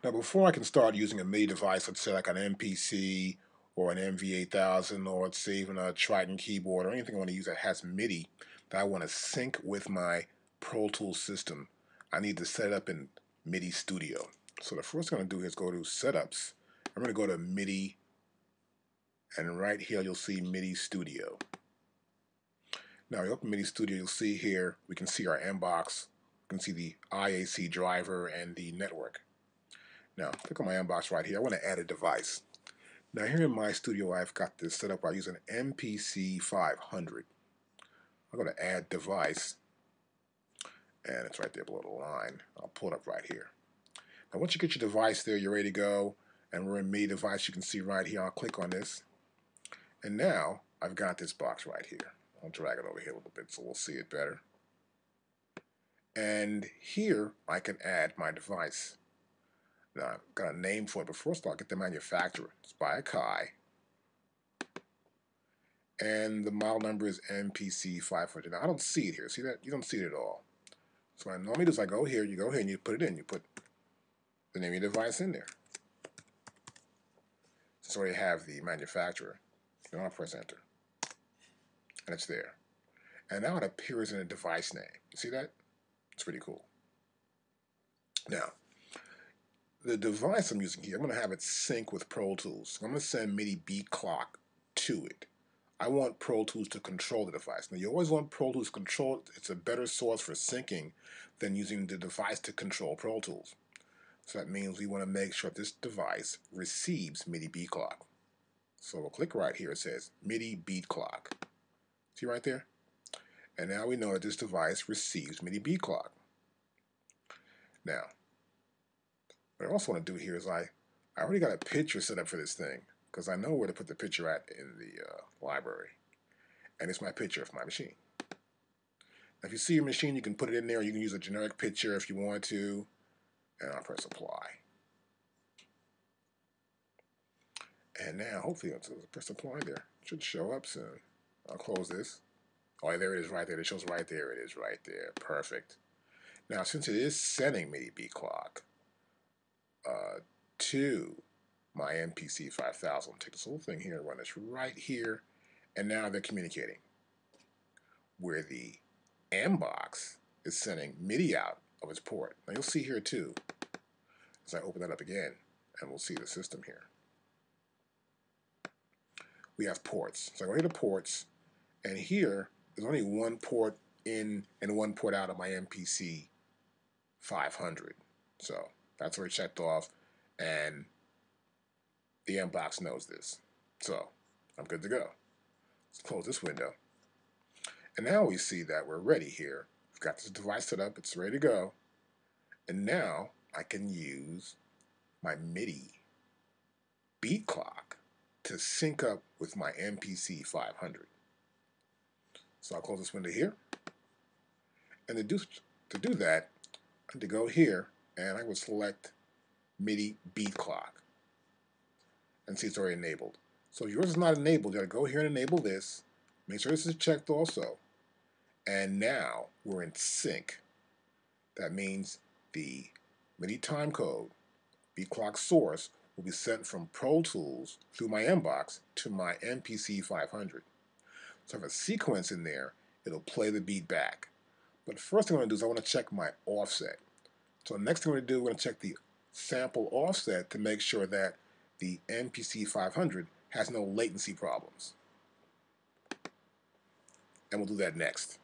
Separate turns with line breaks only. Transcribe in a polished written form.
Now, before I can start using a MIDI device, let's say like an MPC or an MV8000, or let's say even a Triton keyboard or anything I want to use that has MIDI that I want to sync with my Pro Tools system, I need to set it up in MIDI Studio. So the first thing I'm going to do is go to Setups. I'm going to go to MIDI, and right here you'll see MIDI Studio. Now, you open MIDI Studio, you'll see here, we can see our inbox, we can see the IAC driver and the network. Now, click on my inbox right here. I want to add a device. Now, here in my studio, I've got this set up by using MPC 500. I'm going to add device, and it's right there below the line. I'll pull it up right here. Now, once you get your device there, you're ready to go, and we're in MIDI device. You can see right here. I'll click on this, and now I've got this box right here. I'll drag it over here a little bit so we'll see it better. And here I can add my device. Now, I've got a name for it, but first I'll get the manufacturer. It's by Akai. And the model number is MPC 500. Now, I don't see it here. See that? You don't see it at all. So what I normally do is I go here, you go here, and you put it in. You put the name of your device in there. Since I already have the manufacturer, then I'll press enter. And it's there. And now it appears in the device name. You see that? It's pretty cool. Now, the device I'm using here, I'm going to have it sync with Pro Tools. I'm going to send MIDI beat clock to it. I want Pro Tools to control the device. Now, you always want Pro Tools to control it. It's a better source for syncing than using the device to control Pro Tools. So that means we want to make sure this device receives MIDI beat clock. So we'll click right here. It says MIDI beat clock. See right there? And now we know that this device receives MIDI beat clock. Now, what I also want to do here is I already got a picture set up for this thing because I know where to put the picture at in the library. And it's my picture of my machine. Now, if you see your machine, you can put it in there. You can use a generic picture if you want to. And I'll press apply. And now, hopefully, I'll press apply there. It should show up soon. I'll close this. Oh, there it is right there. It shows right there. It is right there. Perfect. Now, since it is sending MIDI beat clock to my MPC 5000, take this whole thing here and run this right here, and now they're communicating. Where the inbox is sending MIDI out of its port. Now, you'll see here too, as I open that up again, and we'll see the system here. We have ports. So I go here to ports, and here there's only one port in and one port out of my MPC 500. So that's already checked off, and the inbox knows this. So I'm good to go. Let's close this window. And now we see that we're ready here. We've got this device set up. It's ready to go. And now I can use my MIDI beat clock to sync up with my MPC 500. So I'll close this window here. And to do that, I need to go here, and I will select MIDI beat clock. And see it's already enabled. So if yours is not enabled, you got to go here and enable this. Make sure this is checked also. And now we're in sync. That means the MIDI timecode, beat clock source, will be sent from Pro Tools through my inbox to my MPC 500. So I have a sequence in there. It'll play the beat back. But the first thing I'm going to do is I want to check my offset. So the next thing we're going to do, we're going to check the sample offset to make sure that the MPC 500 has no latency problems. And we'll do that next.